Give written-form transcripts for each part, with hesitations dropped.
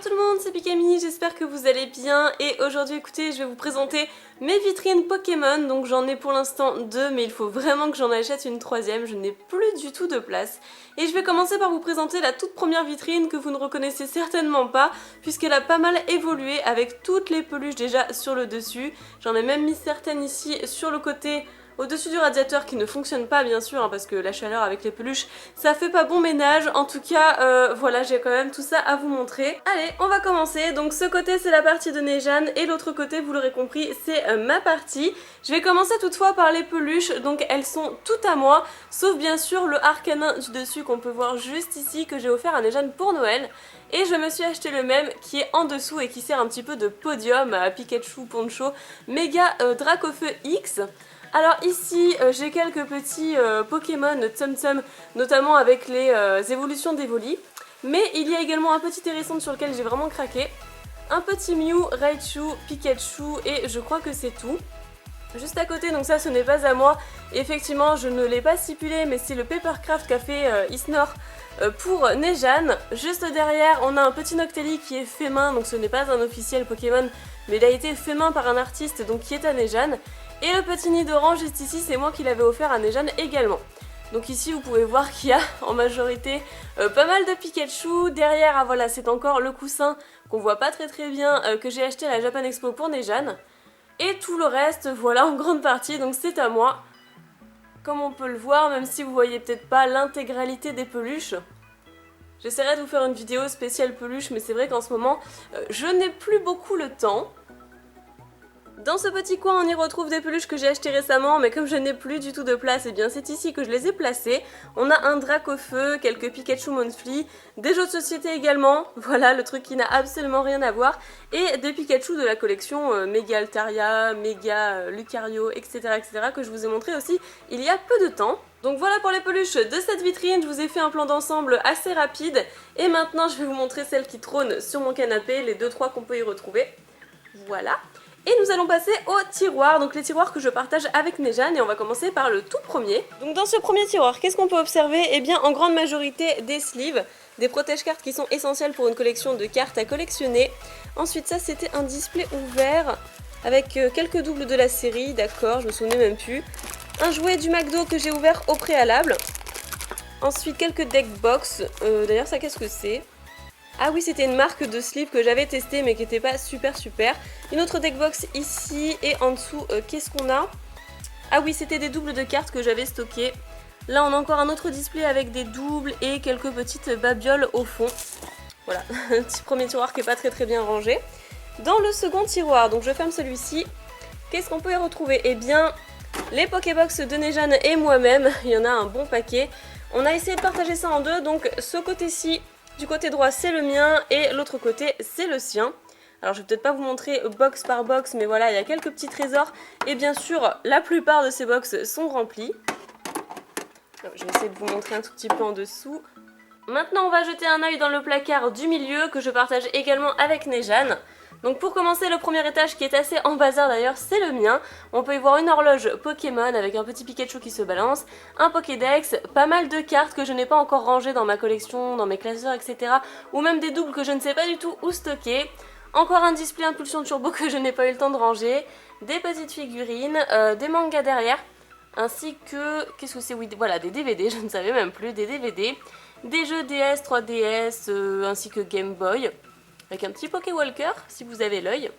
tout le monde, c'est Pikami, j'espère que vous allez bien et aujourd'hui écoutez je vais vous présenter mes vitrines Pokémon. Donc j'en ai pour l'instant 2 mais il faut vraiment que j'en achète une troisième, je n'ai plus du tout de place. Et je vais commencer par vous présenter la toute première vitrine que vous ne reconnaissez certainement pas puisqu'elle a pas mal évolué avec toutes les peluches déjà sur le dessus. J'en ai même mis certaines ici sur le côté au-dessus du radiateur qui ne fonctionne pas bien sûr hein, parce que la chaleur avec les peluches ça fait pas bon ménage. En tout cas voilà, j'ai quand même tout ça à vous montrer. Allez, on va commencer. Donc ce côté c'est la partie de Nejan et l'autre côté vous l'aurez compris c'est ma partie. Je vais commencer toutefois par les peluches, donc elles sont toutes à moi sauf bien sûr le Arcanin du dessus qu'on peut voir juste ici que j'ai offert à Nejan pour Noël. Et je me suis acheté le même qui est en dessous et qui sert un petit peu de podium à Pikachu Poncho Méga Dracofeu X. Alors ici j'ai quelques petits Pokémon Tsum Tsum, notamment avec les évolutions d'Evoli. Mais il y a également un petit hérisson sur lequel j'ai vraiment craqué. Un petit Mew, Raichu, Pikachu et je crois que c'est tout. Juste à côté, donc ça ce n'est pas à moi, effectivement je ne l'ai pas stipulé mais c'est le Papercraft qu'a fait Isnor pour Nejan. Juste derrière on a un petit Noctali qui est fait main, donc ce n'est pas un officiel Pokémon mais il a été fait main par un artiste donc qui est à Nejan. Et le petit nid d'orange juste ici c'est moi qui l'avais offert à Nejan également. Donc ici vous pouvez voir qu'il y a en majorité pas mal de Pikachu. Derrière ah voilà c'est encore le coussin qu'on voit pas très bien que j'ai acheté à la Japan Expo pour Nejan. Et tout le reste voilà en grande partie donc c'est à moi. Comme on peut le voir même si vous voyez peut-être pas l'intégralité des peluches. J'essaierai de vous faire une vidéo spéciale peluche mais c'est vrai qu'en ce moment je n'ai plus beaucoup le temps. Dans ce petit coin on y retrouve des peluches que j'ai achetées récemment mais comme je n'ai plus du tout de place et bien c'est ici que je les ai placées. On a un Dracofeu, quelques Pikachu Monthly, des jeux de société également, voilà le truc qui n'a absolument rien à voir, et des Pikachu de la collection Mega Altaria, Mega Lucario, etc. que je vous ai montré aussi il y a peu de temps. Donc voilà pour les peluches de cette vitrine, je vous ai fait un plan d'ensemble assez rapide et maintenant je vais vous montrer celles qui trônent sur mon canapé, les 2-3 qu'on peut y retrouver. Voilà. Et nous allons passer aux tiroirs, donc les tiroirs que je partage avec Nejan et on va commencer par le tout premier. Donc dans ce premier tiroir, qu'est-ce qu'on peut observer? Eh bien en grande majorité des sleeves, des protège-cartes qui sont essentiels pour une collection de cartes à collectionner. Ensuite ça c'était un display ouvert avec quelques doubles de la série, d'accord, je me souvenais même plus. Un jouet du McDo que j'ai ouvert au préalable. Ensuite quelques deck box, d'ailleurs ça qu'est-ce que c'est? Ah oui, c'était une marque de slip que j'avais testé mais qui n'était pas super. Une autre deckbox ici et en dessous, qu'est-ce qu'on a? Ah oui, c'était des doubles de cartes que j'avais stockées. Là, on a encore un autre display avec des doubles et quelques petites babioles au fond. Voilà, un petit premier tiroir qui n'est pas très bien rangé. Dans le second tiroir, donc je ferme celui-ci, qu'est-ce qu'on peut y retrouver? Eh bien, les Pokébox de Nejan et moi-même, il y en a un bon paquet. On a essayé de partager ça en deux, donc ce côté-ci, du côté droit c'est le mien et l'autre côté c'est le sien. Alors je vais peut-être pas vous montrer box par box mais voilà il y a quelques petits trésors et bien sûr la plupart de ces box sont remplis. Alors, je vais essayer de vous montrer un tout petit peu en dessous. Maintenant on va jeter un œil dans le placard du milieu que je partage également avec Nejan. Donc pour commencer le premier étage qui est assez en bazar d'ailleurs c'est le mien. On peut y voir une horloge Pokémon avec un petit Pikachu qui se balance, un Pokédex, pas mal de cartes que je n'ai pas encore rangées dans ma collection, dans mes classeurs etc. Ou même des doubles que je ne sais pas du tout où stocker. Encore un display Impulsion Turbo que je n'ai pas eu le temps de ranger, des petites figurines, des mangas derrière, ainsi que, qu'est-ce que c'est? Oui voilà des DVD, je ne savais même plus, des DVD, des jeux DS, 3DS ainsi que Game Boy. Avec un petit Pokéwalker, si vous avez l'œil.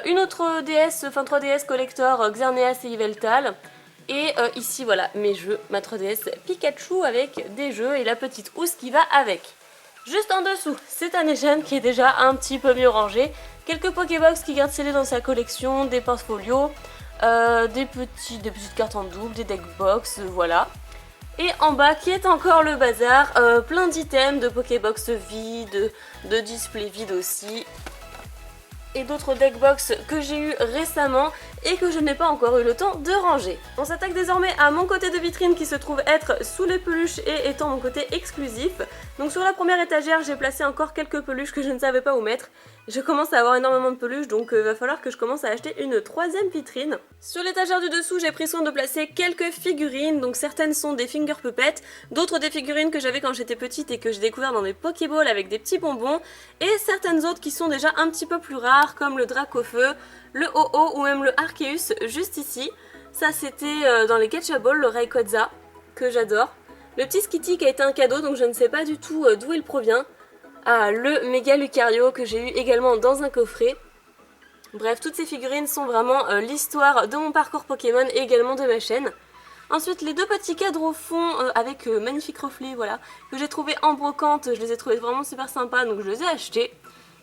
Une autre DS, enfin 3DS collector, Xerneas et Yveltal. Et ici, voilà, mes jeux, ma 3DS Pikachu avec des jeux et la petite housse qui va avec. Juste en dessous, c'est un Nejan qui est déjà un petit peu mieux rangé. Quelques Pokébox qui gardent scellés dans sa collection, des portfolios, des petites cartes en double, des deckbox, voilà. Et en bas qui est encore le bazar, plein d'items, de Pokébox vides, de displays vides aussi. et d'autres deckbox que j'ai eu récemment et que je n'ai pas encore eu le temps de ranger. On s'attaque désormais à mon côté de vitrine qui se trouve être sous les peluches et étant mon côté exclusif. Donc sur la première étagère, j'ai placé encore quelques peluches que je ne savais pas où mettre. Je commence à avoir énormément de peluches, donc va falloir que je commence à acheter une troisième vitrine. Sur l'étagère du dessous, j'ai pris soin de placer quelques figurines, donc certaines sont des finger puppets, d'autres des figurines que j'avais quand j'étais petite et que j'ai découvert dans des Pokéballs avec des petits bonbons, et certaines autres qui sont déjà un petit peu plus rares, comme le Dracofeu, le Ho-Oh ou même le Arceus, juste ici. Ça c'était dans les Gacha Ball, le Rayquaza, que j'adore. Le petit Skitty qui a été un cadeau, donc je ne sais pas du tout d'où il provient. Ah, le méga Lucario que j'ai eu également dans un coffret. Bref, toutes ces figurines sont vraiment l'histoire de mon parcours Pokémon et également de ma chaîne. Ensuite, les deux petits cadres au fond avec magnifique reflet, voilà, que j'ai trouvé en brocante, je les ai trouvés vraiment super sympas, donc je les ai achetés.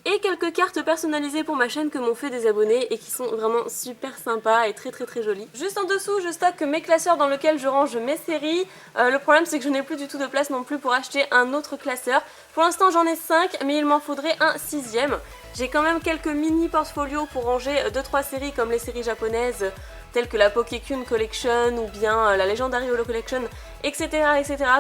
Et quelques cartes personnalisées pour ma chaîne que m'ont fait des abonnés et qui sont vraiment super sympas et très jolies. Juste en dessous, je stocke mes classeurs dans lesquels je range mes séries. Le problème c'est que je n'ai plus du tout de place non plus pour acheter un autre classeur. Pour l'instant j'en ai 5 mais il m'en faudrait un 6ème. J'ai quand même quelques mini portfolios pour ranger 2-3 séries comme les séries japonaises telles que la Pokécune Collection ou bien la Legendary Holo Collection, etc.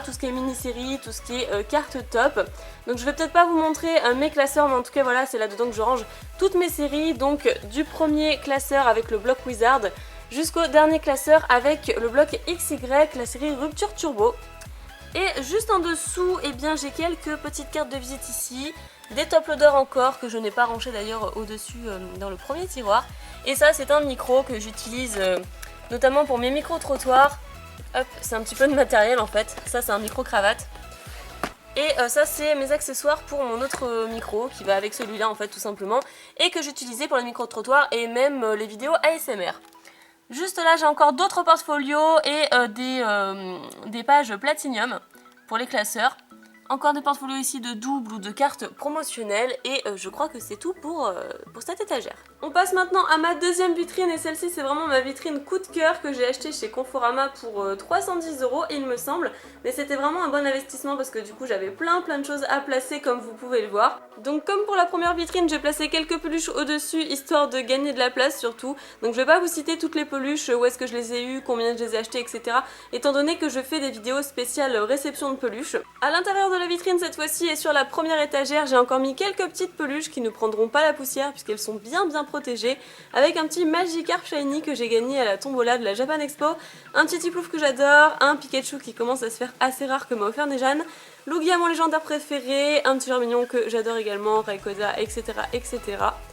Tout ce qui est mini-série, tout ce qui est cartes top. Donc je vais peut-être pas vous montrer mes classeurs, mais en tout cas voilà, c'est là-dedans que je range toutes mes séries. Donc du premier classeur avec le bloc Wizard jusqu'au dernier classeur avec le bloc XY, la série Rupture Turbo. Et juste en dessous, eh bien j'ai quelques petites cartes de visite ici. Des top loaders encore, que je n'ai pas rangé d'ailleurs au-dessus dans le premier tiroir. Et ça c'est un micro que j'utilise notamment pour mes micro-trottoirs. Hop, c'est un petit peu de matériel en fait. Ça c'est un micro-cravate. Et ça c'est mes accessoires pour mon autre micro qui va avec celui-là en fait tout simplement. Et que j'utilisais pour les micro-trottoirs et même les vidéos ASMR. Juste là j'ai encore d'autres portfolios et des pages Platinum pour les classeurs. Encore des portfolios ici de doubles ou de cartes promotionnelles et je crois que c'est tout pour cette étagère. On passe maintenant à ma deuxième vitrine et celle-ci c'est vraiment ma vitrine coup de cœur que j'ai achetée chez Conforama pour 310 € il me semble. Mais c'était vraiment un bon investissement parce que du coup j'avais plein de choses à placer comme vous pouvez le voir. Donc comme pour la première vitrine j'ai placé quelques peluches au-dessus histoire de gagner de la place surtout. Donc je vais pas vous citer toutes les peluches, où est-ce que je les ai eues, combien je les ai achetées etc. Étant donné que je fais des vidéos spéciales réception de peluches. À l'intérieur de la vitrine cette fois-ci et sur la première étagère j'ai encore mis quelques petites peluches qui ne prendront pas la poussière puisqu'elles sont bien protégées, avec un petit Magikarp Shiny que j'ai gagné à la tombola de la Japan Expo, un petit Tiplouf que j'adore, un Pikachu qui commence à se faire assez rare que m'a offert Nejane, Lugia mon légendaire préféré, un petit Charmignon que j'adore également, Rayquaza, etc.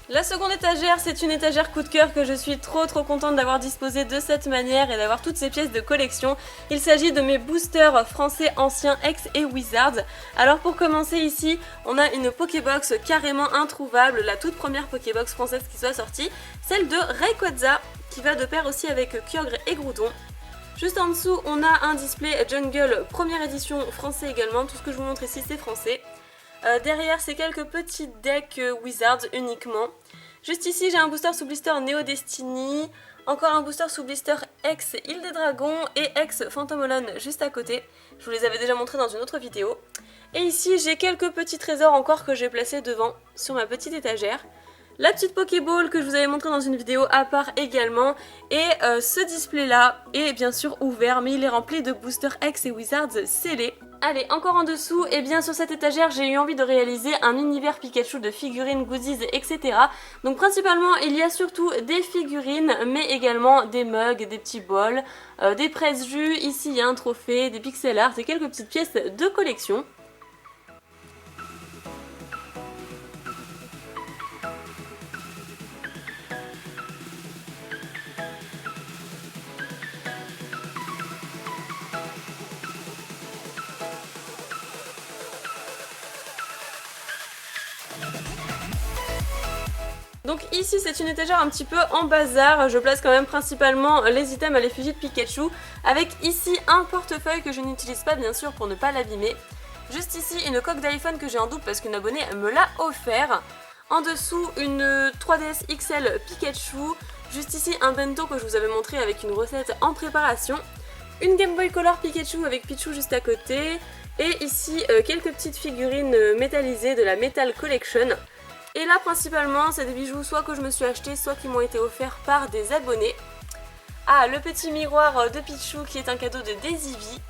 La seconde étagère, c'est une étagère coup de cœur que je suis trop contente d'avoir disposée de cette manière et d'avoir toutes ces pièces de collection. Il s'agit de mes boosters français anciens X et Wizards. Alors pour commencer ici, on a une Pokébox carrément introuvable, la toute première Pokébox française qui soit sortie, celle de Rayquaza, qui va de pair aussi avec Kyogre et Groudon. Juste en dessous, on a un display Jungle première édition français également, tout ce que je vous montre ici c'est français. Derrière, c'est quelques petits decks Wizards uniquement. Juste ici, j'ai un booster sous blister Neo Destiny, encore un booster sous blister ex Île des Dragons et ex Phantom Holon juste à côté. Je vous les avais déjà montrés dans une autre vidéo. Et ici, j'ai quelques petits trésors encore que j'ai placés devant sur ma petite étagère. La petite Pokéball que je vous avais montré dans une vidéo à part également. Et ce display là est bien sûr ouvert mais il est rempli de boosters X et Wizards scellés. Allez, encore en dessous, et bien sur cette étagère j'ai eu envie de réaliser un univers Pikachu de figurines, goodies, etc. Donc principalement il y a surtout des figurines mais également des mugs, des petits bols, des presse-jus, ici il y a un trophée, des pixel art et quelques petites pièces de collection. Donc ici c'est une étagère un petit peu en bazar, je place quand même principalement les items à l'effigie de Pikachu, avec ici un portefeuille que je n'utilise pas bien sûr pour ne pas l'abîmer. Juste ici une coque d'iPhone que j'ai en double parce qu'une abonnée me l'a offert. En dessous une 3DS XL Pikachu, juste ici un bento que je vous avais montré avec une recette en préparation. Une Game Boy Color Pikachu avec Pichu juste à côté, et ici quelques petites figurines métallisées de la Metal Collection. Et là principalement c'est des bijoux soit que je me suis acheté, soit qui m'ont été offerts par des abonnés. Ah, le petit miroir de Pichou qui est un cadeau de Daisy V.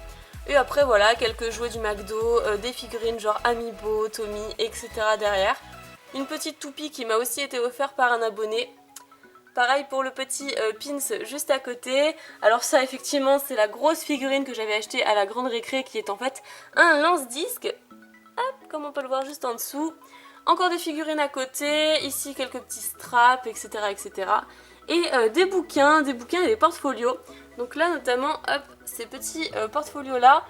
Et après voilà, quelques jouets du McDo, des figurines genre Amiibo, Tommy, etc. derrière. Une petite toupie qui m'a aussi été offerte par un abonné. Pareil pour le petit pins juste à côté. Alors ça effectivement c'est la grosse figurine que j'avais achetée à la grande récré qui est en fait un lance-disque. Hop, comme on peut le voir juste en dessous. Encore des figurines à côté, ici quelques petits straps, etc. etc. Et des bouquins et des portfolios. Donc là notamment, hop, ces petits portfolios là.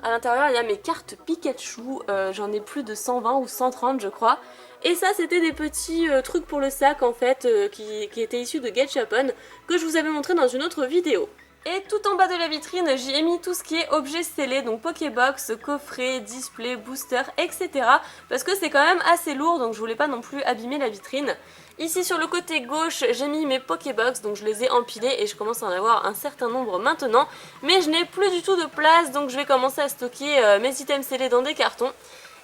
À l'intérieur il y a mes cartes Pikachu, j'en ai plus de 120 ou 130 je crois. Et ça c'était des petits trucs pour le sac en fait qui étaient issus de Gachapon que je vous avais montré dans une autre vidéo. Et tout en bas de la vitrine j'y ai mis tout ce qui est objets scellés, donc Pokébox, coffret, display, booster, etc. Parce que c'est quand même assez lourd donc je voulais pas non plus abîmer la vitrine. Ici sur le côté gauche j'ai mis mes Pokébox, donc je les ai empilés et je commence à en avoir un certain nombre maintenant. Mais je n'ai plus du tout de place donc je vais commencer à stocker mes items scellés dans des cartons.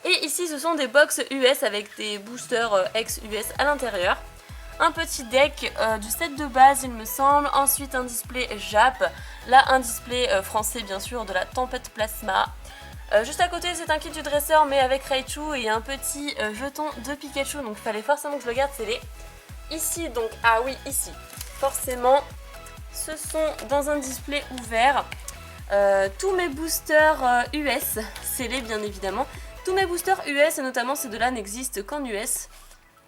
Et ici ce sont des box US avec des boosters ex-US à l'intérieur. Un petit deck du set de base il me semble, ensuite un display Jap, là un display français bien sûr de la Tempête Plasma. Juste à côté c'est un kit du dresseur mais avec Raichu et un petit jeton de Pikachu donc il fallait forcément que je le garde scellé. Ici donc, ah oui ici, forcément ce sont dans un display ouvert tous mes boosters US scellés bien évidemment. Tous mes boosters US et notamment ces deux là n'existent qu'en US.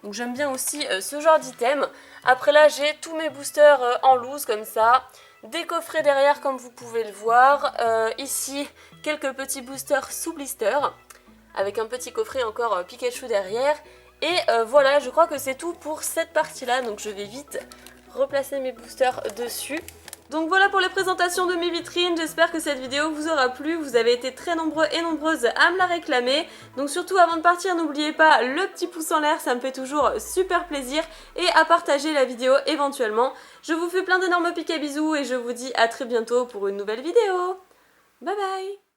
Donc j'aime bien aussi ce genre d'item. Après là j'ai tous mes boosters en loose comme ça. Des coffrets derrière comme vous pouvez le voir. Ici quelques petits boosters sous blister. Avec un petit coffret encore Pikachu derrière. Et voilà, je crois que c'est tout pour cette partie là. Donc je vais vite replacer mes boosters dessus. Donc voilà pour les présentations de mes vitrines, j'espère que cette vidéo vous aura plu, vous avez été très nombreux et nombreuses à me la réclamer. Donc surtout avant de partir, n'oubliez pas le petit pouce en l'air, ça me fait toujours super plaisir, et à partager la vidéo éventuellement. Je vous fais plein d'énormes pics à bisous et je vous dis à très bientôt pour une nouvelle vidéo. Bye bye!